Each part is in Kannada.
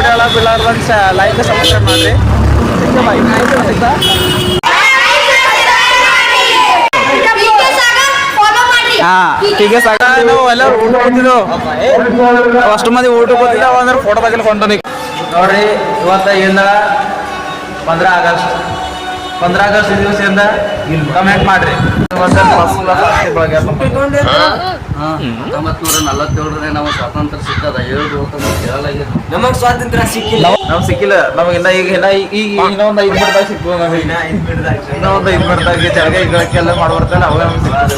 ವಿಡಿಯೋ ಬೀಳಾರ್ದಂಗೆ ಲೈಕ್ ಸಬ್ಸ್ಕ್ರೈಬ್ ಮಾಡಿರಿ. ಹೀಗೆ ಸಾಕ ನಾವು ಎಲ್ಲ ಊಟ ಕೊಡ್ತಿದ್ದೆವು. ಅಷ್ಟು ಮಂದಿ ಊಟ ಕೊಡ್ತಿದ್ದೆವು ಅಂದ್ರೆ ಫೋಟೋ ತೆಗಿಲಿಕ್ಕೆ ಹೊಂಟು ನೋಡ್ರಿ. ಇವತ್ತ ಏನ 15 ಆಗಸ್ಟ್ ದಿವಸದಿಂದ ಕಮೆಂಟ್ ಮಾಡ್ರಿ. 1947 ನಾವು ಸ್ವಾತಂತ್ರ್ಯ ಸಿಕ್ಕದ 7 ನಮಗೆ ಸ್ವಾತಂತ್ರ್ಯ ಸಿಕ್ಕಿಲ್ಲ. ನಮ್ಗೆ ಸಿಕ್ಕಿಲ್ಲ. ನಮಗೆ ಈಗ ಇನ್ನೊಂದು 5 ಮಿನಿಟ್ದಾಗ ಸಿಕ್ಬೋದು. ನಮಗೆ ಇನ್ನೊಂದು 5 ಮಿನಿಟ್ದಾಗ ಜಳಗ ಈಗಕ್ಕೆಲ್ಲ ಮಾಡ್ಬರ್ತಲ್ಲ ಅವಾಗ ನಮ್ಗೆ ಸಿಕ್ಕಿದೆ.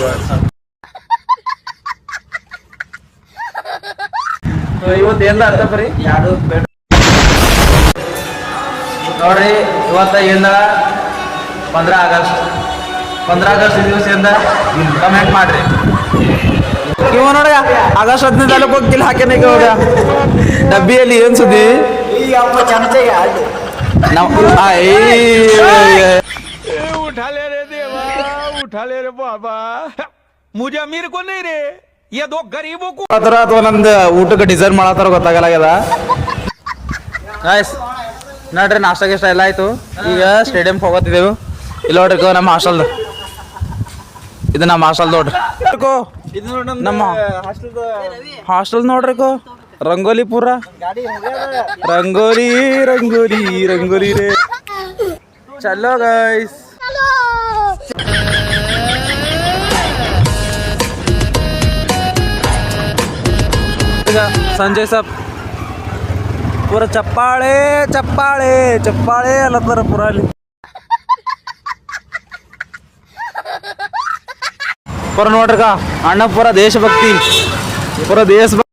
ಇವತ್ತು ಏನ ಅರ್ಥ ಬರೀ ಯಾರು ನೋಡ್ರಿ. ಇವತ್ತ ಏನ 15 ಆಗಸ್ಟ್ ದಿವಸದಿಂದ ಕಮೆಂಟ್ ಮಾಡ್ರಿ. ಇವ ನೋಡ ಆಗಸ್ಟ್ 15 ತಾಲೂಕು ಹೋಗ್ತಿಲ್ಲ ಹಾಕ್ಯಾನ ಈಗ ಹೋಗ ಡಬ್ಬಿಯಲ್ಲಿ ಏನ್ ಸುದ್ದಿ उठा ले रे देवा, उठा ले रे बाबा, मुझे अमीर को नहीं रे, ये दो गरीबों को. ಅಥವಾ ನಮ್ದು ಊಟಕ್ಕೆ ಡಿಸೈನ್ ಮಾಡತ್ತಾರ ಗೊತ್ತಾಗಲಾಗ್ಯದ. ನೋಡ್ರಿ ನಾಷ್ಟ ಗಿಷ್ಟ ಎಲ್ಲ ಆಯ್ತು. ಈಗ ಸ್ಟೇಡಿಯಂ ಹೋಗತ್ತಿದ್ದೆವು. ಇಲ್ಲ ನೋಡ್ರಿ ನಮ್ಮ ಹಾಸ್ಟೆಲ್, ಇದು ನಮ್ಮ ಹಾಸ್ಟೆಲ್ ನೋಡ್ರಿ. ನಮ್ಮ ಹಾಸ್ಟೆಲ್ ನೋಡ್ರಿ ರಂಗೋಲಿ ಪೂರ ರಂಗೋಲಿ ರಂಗೋಲಿ ರಂಗೋಲಿ ರೇ. ಚಲೋ ಗೈಸ್. ಈಗ ಸಂಜಯ್ ಸಬ್ ಪೂರ ಚಪ್ಪಾಳೆ ಚಪ್ಪಾಳೆ ಚಪ್ಪಾಳೆ ಅಲ್ಲತ್ತಾರ ಪೂರ ಅಲ್ಲಿ. ಪೂರ ನೋಡ್ರಿಕ ಅಣ್ಣ ಪೂರ ದೇಶಭಕ್ತಿ ಪೂರ ದೇಶಭಕ್ತಿ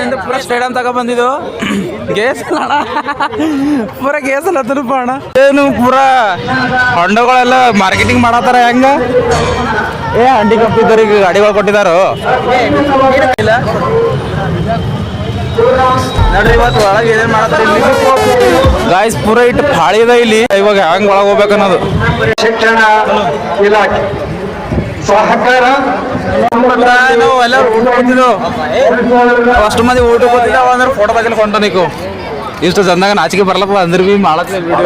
ಅಂತ ಪೂರ ಸ್ಟೇಡಿಯಂ ತಗ ಬಂದಿದ್ದು. ಗೇಸ್ ಅಣ್ಣ ಪೂರ ಗೇಸ್ ಅಲ್ಲತ್ತನಪ್ಪ ಅಣ್ಣ. ಏನು ಪೂರ ಹೊಂಡಗಳೆಲ್ಲ ಮಾರ್ಕೆಟಿಂಗ್ ಮಾಡತ್ತಾರ ಹೆಂಗ. ಹಂಡಿ ಕಪ್ಪಿದ್ದಾರೆ ಈಗ ಗಾಡಿಗಳು ಕೊಟ್ಟಿದಾರು. ನೋಡ್ರಿ ಇವತ್ತು ಒಳಗೆ ಏನೇನ್ ಮಾಡತ್ತಾರ ಇಲ್ಲಿ ಗಾಯ್ಸ್. ಪೂರ ಇಟ್ಟು ಫಾಳಿ ಇದೆ ಇಲ್ಲಿ. ಇವಾಗ ಹೆಂಗ್ ಒಳಗೆ ಹೋಗ್ಬೇಕನ್ನೋದು. ಶಿಕ್ಷಣ ಇಲಾಖೆ ಸಹಕಾರ ನಾವು ಎಲ್ಲ ಊಟ ಕೊಡ್ತಿದ್ದೆವು. ಅಷ್ಟು ಮಂದಿ ಊಟ ಕೊಡ್ತಿದ್ದೆವು ಅಂದ್ರೆ ಫೋಟೋ ತೆಗಿಲಿಕ್ಕೆ ಹೊಂಟು ನೀಕು. ಇಷ್ಟು ಚಂದಾಗ ನಾಚಿಕೆ ಬರ್ಲಪ್ಪ ಅಂದ್ರೆ ಭೀ ಮಾಡತ್ತೆ ವಿಡಿಯೋ.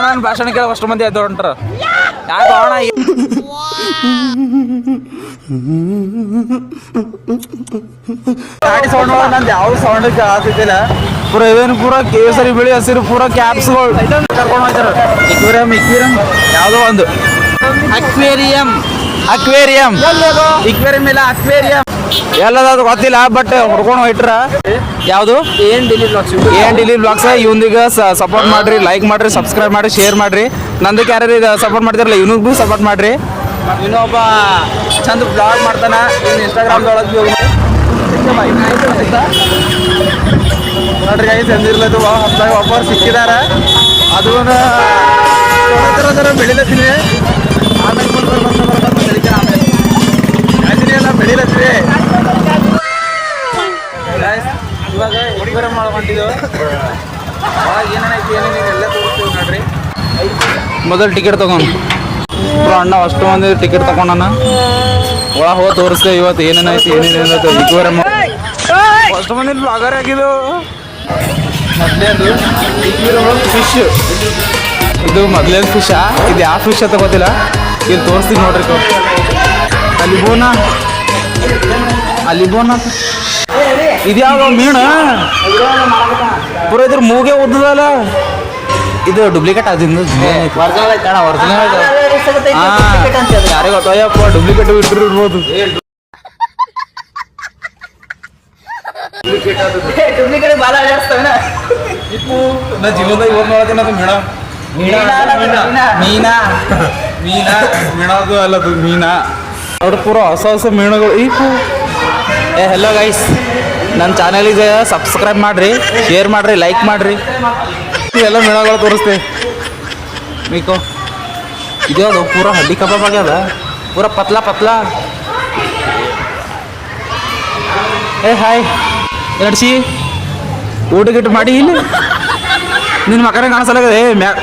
ನಾನು ಭಾಷಣ ಕೇಳ ಅಷ್ಟು ಮಂದಿ ಆಯ್ತು ಹೊಂಟಾರ. ಯಾಕೆ ಅಣ್ಣ ಗಾಡಿ ಸೌಂಡ್ ನಂದು ಯಾವ ಸೌಂಡ್ ಆಗ್ತಿದ್ದಿಲ್ಲ. ಪೂರ ಇವೇನು ಪೂರ ಕೇಸರಿ ಬಿಳಿ ಹಸಿರು ಪೂರ ಕ್ಯಾಪ್ಸ್ಗಳು ಕರ್ಕೊಂಡು ಹೋಗ್ತಾರ. ಇಕ್ವೇರಿಯಂ ಯಾವುದೋ ಒಂದು ಅಕ್ವೇರಿಯಂ ಇಲ್ಲ ಅಕ್ವೇರಿಯಂ ಎಲ್ಲದ ಗೊತ್ತಿಲ್ಲ. ಬಟ್ ಹುಡ್ಕೊಂಡು ಹೋಯ್ಟ್ರ ಯಾವುದು ಏನ್ ಡಿಲಿ ಬ್ಲಾಗ್ಸ್ ಇವಂದಿಗ ಸಪೋರ್ಟ್ ಮಾಡ್ರಿ, ಲೈಕ್ ಮಾಡ್ರಿ, ಸಬ್ಸ್ಕ್ರೈಬ್ ಮಾಡ್ರಿ, ಶೇರ್ ಮಾಡ್ರಿ. ನಂದಕ್ಕೆ ಯಾರು ಇದು ಸಪೋರ್ಟ್ ಮಾಡ್ತಿರಲ್ಲ ಇವನಿಗೂ ಸಪೋರ್ಟ್ ಮಾಡ್ರಿ. ಇನ್ನೊಬ್ಬ ಚಂದ ಬ್ಲಾಗ್ ಮಾಡ್ತಾನ. ಇವ್ನು ಇನ್ಸ್ಟಾಗ್ರಾಮ್ದೊಳಗೆ ನೋಡ್ರಿ ಗೈಸ್ ಎಂದಿರ್ಲದು ಹೊಸದಾಗ ಒಬ್ಬರು ಸಿಕ್ಕಿದಾರ. ಅದು ಬೆಳಿಲತ್ತೀನಿ. ಆಮೇಲೆ ಎಲ್ಲ ಬೆಳಿಲತ್ತೀವಿ. ಇವಾಗ ಎಕ್ವೇರಿಯಂ ಮಾಡ್ಕೊಂಡಿದ್ದೆವು. ಅವಾಗ ಏನೇನೈತಿ ಏನೇನು ಎಲ್ಲ ತೋರಿಸ್ತೀವಿ ನೋಡ್ರಿ. ಮೊದಲು ಟಿಕೆಟ್ ತಗೊಂಡು ಅಣ್ಣ ಅಷ್ಟು ಮಂದಿ ಟಿಕೆಟ್ ತಗೊಂಡನ ಒಳ ಹೋಗಿ ತೋರಿಸ್ತೇವೆ ಇವತ್ತು ಏನೇನೈತಿ ಏನೇನು ಎಕ್ವೇರಿಯಂ. ಅಷ್ಟು ಮಂದಿ ಬ್ಲಾಗರ್ ಆಗಿದ್ದು. ಮೊದಲೇದು ಎಕ್ವೇರಿಯಂ ಫಿಶ್. ಇದು ಮೊದಲೇದು ಫಿಶಾ, ಇದು ಯಾವ ಫಿಶ್ ಅಂತ ಗೊತ್ತಿಲ್ಲ. ಇಲ್ಲಿ ತೋರಿಸ್ತೀನಿ ನೋಡ್ರಿ. ಅಲಿಬೋನ ಇದ್ಯಾವ ಮೀನು ಪೂರ ಇದ್ರ ಮೂಗೆ ಉದ್ದದಲ್ಲ. ಇದು ಡೂಪ್ಲಿಕೇಟ್ ಅದಿಂದ ಯಾರೇ ಗೊತ್ತಯ್ಯಪ್ಪ. ಡೂಪ್ಲಿಕೇಟ್ ಇಟ್ಟಿರ್ಬೋದು. ನಾ ಜೀವನದಾಗ ಇವತ್ತು ನೋಡತ್ತೀನಿ ಅದು ಮೀನದು ಅಲ್ಲದು ಮೀನಾ. ಅವ್ರ ಪೂರ ಹೊಸ ಹೊಸ ಮೀನುಗಳು. ಈ ಹೆಲೋ ಗೈಸ್ ನನ್ನ ಚಾನಲಿಗೆ ಸಬ್ಸ್ಕ್ರೈಬ್ ಮಾಡಿರಿ, ಶೇರ್ ಮಾಡಿರಿ, ಲೈಕ್ ಮಾಡಿರಿ. ಇವೆಲ್ಲ ಮೇಳಗಳು ತೋರಿಸ್ತೆ ಮೀಕೋ. ಇದು ಅದು ಪೂರ ಹಡ್ಡಿ ಕಬಾಬ್ ಆಗ್ಯದ, ಪೂರ ಪತ್ಲಾ ಪತ್ಲಾ. ಏ ಹಾಯ್ ನಡ್ಸಿ ಊಟ ಗಿಟ್ಟು ಮಾಡಿ ಇಲ್ಲಿ ನಿನ್ನ ಮಕ್ಕಳೇ ಕಾಣಿಸಲಾಗದೆ. ಮ್ಯಾಗ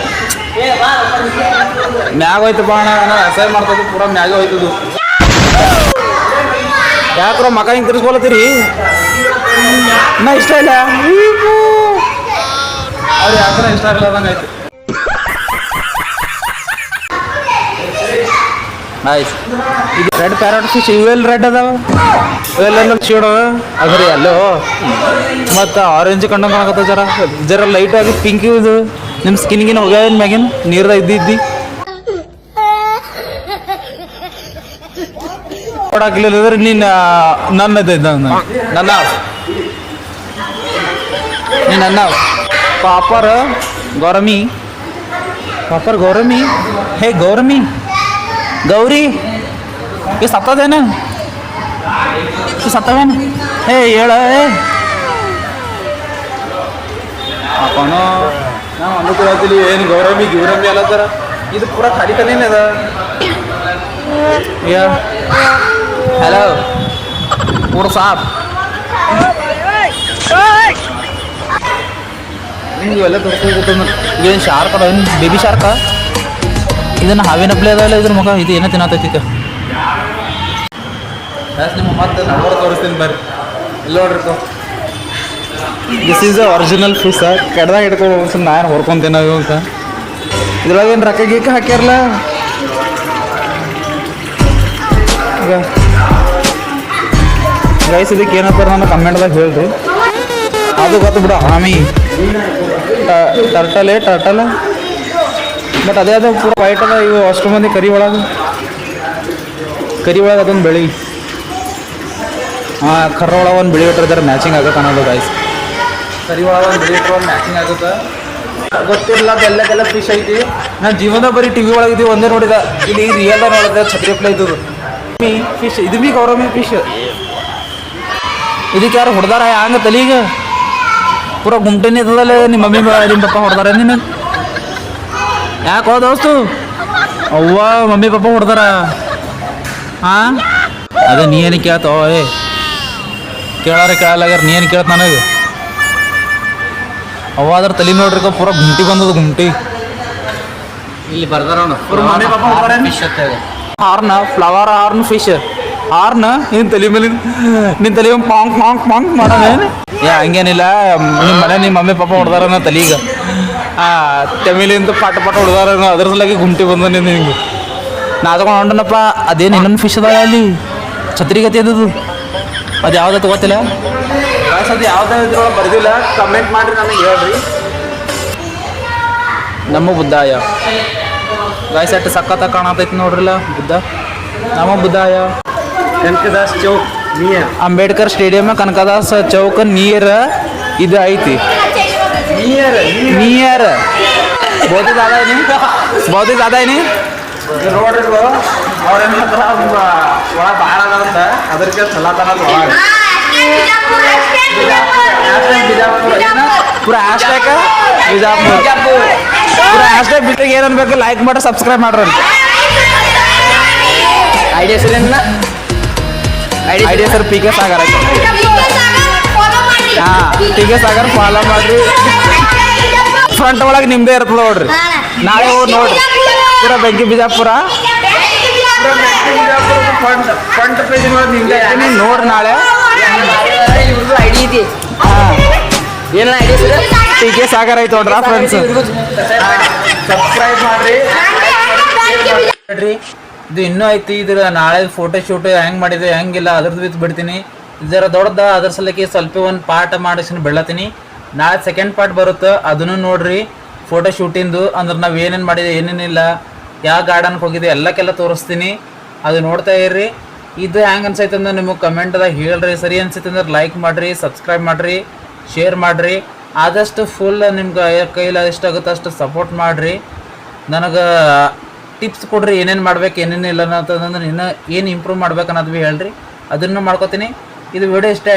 ಹೋಯ್ತಪ್ಪ ಅಣ್ಣ, ನಾನು ಅಸಹ್ಯ ಮಾಡ್ತದ್ದು ಪೂರ ಮ್ಯಾಗೆ ಹೋಯ್ತದು. ಯಾಕ್ರ ಮಕ್ಕ ಹಿಂಗೆ ತಿರ್ಸ್ಕೊಳತ್ತೀರಿ? ನಾ ಇಷ್ಟ ಇಲ್ಲ ಅವ್ರು ಯಾಕ್ರ ಇಷ್ಟ ಇರ್ಲಾರ್ದಂಗೆ ಆಯ್ತು. ಆಯ್ತು ಇದು ರೆಡ್ ಪ್ಯಾರಟ್ ಫಿಶ್, ಇವೆಲ್ಲ ರೆಡ್ ಅದಾವ, ಇವೆಲ್ಲ ಚೀಡವ ಅದ್ರಿ ಅಲ್ಲೋ. ಮತ್ತು ಆರೆಂಜ್ ಕಂಡಂಗೆ ಕಾಣಕತ್ತ, ಜರ ಜರ ಲೈಟ್ ಆಗಿ ಪಿಂಕ್. ಇದು ನಿಮ್ಮ ಸ್ಕಿನ್ಗಿನ ಹೋಗ್ಯಾವೇನು ಮ್ಯಾಗಿನ ನೀರ್ದಾಗ ಇದ್ದಿದ್ದಿ ಕೊಡಾಕ್ಲಿಲ್ಲ ಅಂದ್ರೆ ನೀನು ನನ್ನದು ನನ್ನ ನೀನು ನನ್ನ ಪಾಪರ್ ಗೌರಮಿ, ಪಾಪರ್ ಗೌರಮಿ. ಹೇ ಗೌರಮಿ, ಗೌರಿ ಈ ಸತ್ತದೇನ, ಈ ಸತ್ತವೇನು? ಹೇ ಹೇಳ ಅಪ್ಪನೋ ನಾವು ಅಂದ್ಕೊಳತ್ತೀವಿ ಏನು ಗೌರಮಿ ಗಿೌರಮಿ ಅಲ್ಲತ್ತಾರ. ಇದು ಪೂರ ಖಾಲಿ ಖಾಲಿನೇ ಅದ. ಹಲೋ ಪೂರ ಸಾಪ್ ನಿಮ್ಗೆ ಇವೆಲ್ಲ ತೋರಿಸ್ಬೇಕು. ಇದೇನು ಶಾರ್ಕ್ ಅದ, ಏನು ಬೇಬಿ ಶಾರ್ಕ? ಇದನ್ನು ಹಾವಿನ ಪ್ಲೇ ಅದಲ್ಲ ಇದ್ರ ಮಗ. ಇದು ಏನೋ ತಿನ್ನತೈತಿ ನಿಮ್ಮ ಮತ್ತೆ ನಂಬರ್ ತೋರಿಸ್ತೀನಿ ಬರ್ರಿ. ಇಲ್ಲ ನೋಡ್ರಿ, this is a original fish. ಕಡ್ದಾಗ ಹಿಡ್ಕೊಂಡು ಒಂದ್ಸಲ ನಾನು ಹೊರ್ಕೊಂತೇನೆ ನಾವು ಅಂತ. ಇದ್ರೊಳಗೆ ಏನು ರೊಕ್ಕ ಗೀಕ ಹಾಕ್ಯಾರಲ್ಲ. ಗೈಸ್ ಇದಕ್ಕೆ ಏನಂತಾರೆ ನಾನು ಕಮೆಂಟ್ದಾಗ ಹೇಳ್ರಿ. ಅದು ಗೊತ್ತು ಬಿಡು, ಹಾಮಿ ಟರ್ಟಲ್ ಬಟ್ ಅದೇ ಅದು ಪೂರ ವೈಟ್ ಅದ. ಇವು ಅಷ್ಟು ಮಂದಿ ಕರಿ ಒಳಗೆ ಅದೊಂದು ಬೆಳಿ, ಹಾಂ ಕರ್ರ ಒಳಗೆ ಒಂದು ಬೆಳಿ ಇಟ್ಟಿರ್ತಾರೆ, ಮ್ಯಾಚಿಂಗ್ ಆಗುತ್ತೆ ಅನ್ನೋದು ಗೈಸ್. ಕರಿ ಒಳಗೆ ಒಂದು ಬೆಳಿ ಇಟ್ಟರೆ ಒಂದು ಮ್ಯಾಚಿಂಗ್ ಆಗುತ್ತೆ. ಗೊತ್ತಿರಲ್ಲ ಅದೆಲ್ಲಕ್ಕೆಲ್ಲ ಫಿಶ್ ಐತಿ. ನಾನು ಜೀವನದಾಗ ಬರೀ ಟಿ ವಿ ಒಳಗಿದ್ದೀವಿ ಒಂದೇ ನೋಡಿದ. ಇಲ್ಲಿ ರಿಯಲ್ದಾಗ ನೋಡಿದೆ ಛತ್ರಿ ಪ್ಲೇ ಇದ್ದದು ಫಿಶ್. ಇದು ಭೀ ಗೌರಮಿ ಫಿಶ್. ಇದಕ್ಕೆ ಯಾರು ಹೊಡೆದಾರ ಹಂಗೆ ತಲೆಗೆ ಪೂರ ಗುಮ್ಟೆನೇ ಇರ್ತದಲ್ಲ. ನಿಮ್ಮ ಮಮ್ಮಿ ನಿಮ್ಮ ಪಪ್ಪ ಹೊಡೆದಾರ ನಿನಗೆ? ಯಾಕೆ ಹೋ ದೋಸ್ತು? ಅವ್ವ ಮಮ್ಮಿ ಪಪ್ಪ ಹೊಡೆದಾರ. ಹಾಂ ಅದೇ ನೀ ಏನು ಕೇಳ್ತೋ? ಕೇಳಲಾಗ್ಯಾರ, ನೀ ಏನು ಕೇಳ್ತ ನನಗೆ? ಅವ್ವ ಅದ್ರ ತಲೆ ನೋಡ್ರಿ ಪೂರ ಗುಂಟಿ ಬಂದದ, ಗುಂಟಿ. ಇಲ್ಲಿ ಬರ್ದಾರ ಮಮ್ಮಿ ಪಪ್ಪ ಹೊಡೆದಾರ. ಫಿಶ್ ಅಂತ ಹೇಳಿ ಹಾರ್ನ, ಫ್ಲವರ್ ಹಾರ್ನ್ ಫಿಶ್. ಹಾರ್ನ ನಿನ್ನ ತಲೆ ಮೇಲೆ, ನಿನ್ನ ತಲೆ ಪಾಂಕ್ ಪಾಂಕ್ ಪಾಂಕ್ ಮಾಡೋಣ. ಹಂಗೇನಿಲ್ಲ, ನಿಮ್ಮ ಮನೆ ನಿಮ್ಮ ಮಮ್ಮಿ ಪಾಪ ಹೊಡೆದಾರ ನಾ ತಲೆಗೆ. ತೆಮಿಲಿಂದ ಪಾಟ ಹೊಡೆದಾರ, ಅದ್ರ ಸಲುವಾಗಿ ಗುಂಟಿ ಬಂದ ನಿನಗೆ. ನಾ ತಗೊಂಡು ಹೊಂಡನಪ್ಪ. ಅದೇನು ಇನ್ನೊಂದು ಫಿಶ್ ಅದ ಅಲ್ಲಿ ಛತ್ರಿಗತಿ ಅದದು. ಅದು ಯಾವ್ದು ಗೊತ್ತಿಲ್ಲ. ಅದು ಯಾವ್ದು ಇದ್ರೊಳಗೆ ಬರ್ದಿಲ್ಲ. ಕಮೆಂಟ್ ಮಾಡಿರಿ, ನನಗೆ ಹೇಳ್ರಿ. ನಮ್ಮ ಬುದ್ಧಾಯ ಗಾಯ್ಸ್ ಅಟ್ಟು ಸಖತ್ತ ಕಾಣತೈತಿ ನೋಡ್ರಿಲ್ಲ ಬುದ್ಧ. ನಮ್ಮ ಬುದ್ಧಾಯ Kanakadas Chowk near Ambedkar stadium Kanakadas Chowk near ಇದು ಐತಿ. ನಿಯರ್ ಬಹುತೇ ज़्यादा है नहीं, बहुत ही ज़्यादा है नहीं. ರೋಡ್ ಅವ್ರೇನು ಒಳ ಬಾಳ ಅದಂತ ಅದಕ್ಕೆ ಸಲತಾನ ಒಳಗೆ ಪೂರ ಹ್ಯಾಶ್ಟ್ಯಾಗ್ ಬಿಜಾಪುರ. ಪೂರ ಹ್ಯಾಶ್ಟ್ಯಾಗ್ ಬಿಟ್ಟಿಗೆ ಏನು ಅನ್ಬೇಕು, ಲೈಕ್ ಮಾಡಿ ಸಬ್ಸ್ಕ್ರೈಬ್ ಮಾಡ್ರಿ. Idea sir P K Sagar. ಹಾಂ ಪಿ ಕೆ ಸಾಗರ್ ಫಾಲೋ ಮಾಡ್ರಿ. ಫ್ರಂಟ್ ಒಳಗೆ ನಿಮ್ದೇ ಇರ್ತದೆ ನೋಡ್ರಿ. ನಾಳೆ ಹೋಗಿ ನೋಡ್ರಿ ಪೂರ ಬೆಂಕಿ ಬಿಜಾಪುರ. ಫ್ರಂಟ್ ಪೇಜ್ ನಿಮ್ದೇ ನೋಡ್ರಿ ನಾಳೆ. ಐಡಿ ಐತಿ. ಹಾಂ ಏನ ಐಡಿ ಪಿ ಕೆ ಸಾಗರ್ ಐತೆ ನೋಡ್ರ ಫ್ರೆಂಡ್ಸ್. ಸಬ್ಸ್ಕ್ರೈಬ್ ಮಾಡ್ರಿ. ಇದು ಇನ್ನೂ ಐತಿ. ಇದ್ರ ನಾಳೆ ಫೋಟೋ ಶೂಟ್ ಹೆಂಗೆ ಮಾಡಿದೆ ಹೆಂಗಿಲ್ಲ ಅದ್ರದ್ದು ಬಿತ್ತು ಬಿಡ್ತೀನಿ. ಇದರ ದೊಡ್ಡದ ಅದ್ರ ಸಲಕ್ಕೆ ಸ್ವಲ್ಪ ಒಂದು ಪಾರ್ಟ್ ಮಾಡಿಸಿ ಬೆಳತೀನಿ. ನಾಳೆ ಸೆಕೆಂಡ್ ಪಾರ್ಟ್ ಬರುತ್ತೆ, ಅದನ್ನು ನೋಡ್ರಿ. ಫೋಟೋ ಶೂಟಿಂದು ಅಂದ್ರೆ ನಾವು ಏನೇನು ಮಾಡಿದೆ ಏನೇನಿಲ್ಲ, ಯಾವ ಗಾರ್ಡನ್ಗೆ ಹೋಗಿದೆ ಎಲ್ಲಕ್ಕೆಲ್ಲ ತೋರಿಸ್ತೀನಿ. ಅದು ನೋಡ್ತಾ ಇರ್ರಿ. ಇದು ಹೆಂಗೆ ಅನ್ಸೈತೆ ಅಂದ್ರೆ ನಿಮಗೆ ಕಮೆಂಟ್ದಾಗ ಹೇಳ್ರಿ. ಸರಿ ಅನ್ಸೈತೆ ಅಂದ್ರೆ ಲೈಕ್ ಮಾಡಿರಿ, ಸಬ್ಸ್ಕ್ರೈಬ್ ಮಾಡಿರಿ, ಶೇರ್ ಮಾಡಿರಿ. ಆದಷ್ಟು ಫುಲ್ ನಿಮ್ಗೆ ಕೈಲಿ ಎಷ್ಟಾಗುತ್ತೆ ಅಷ್ಟು ಸಪೋರ್ಟ್ ಮಾಡಿರಿ. ನನಗೆ ಟಿಪ್ಸ್ ಕೊಡ್ರಿ, ಏನೇನು ಮಾಡ್ಬೇಕು ಏನೇನಿಲ್ಲ ಅನ್ನೋದಂದ್ರೆ ಇನ್ನೂ ಏನು ಇಂಪ್ರೂವ್ ಮಾಡ್ಬೇಕು ಅನ್ನೋದು ಭೀ ಹೇಳ್ರಿ. ಅದನ್ನು ಮಾಡ್ಕೋತೀನಿ. ಇದು ವಿಡಿಯೋ ಇಷ್ಟ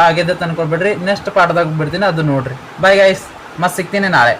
ಆಗಿದೆ ಅಂತ ಅನ್ಕೊಳ್ಬೇಡ್ರಿ. ನೆಕ್ಸ್ಟ್ ಪಾಠದಾಗ ಬಿಡ್ತೀನಿ, ಅದು ನೋಡ್ರಿ. ಬೈ ಗೈಸ್, ಮತ್ತೆ ಸಿಗ್ತೀನಿ ನಾಳೆ.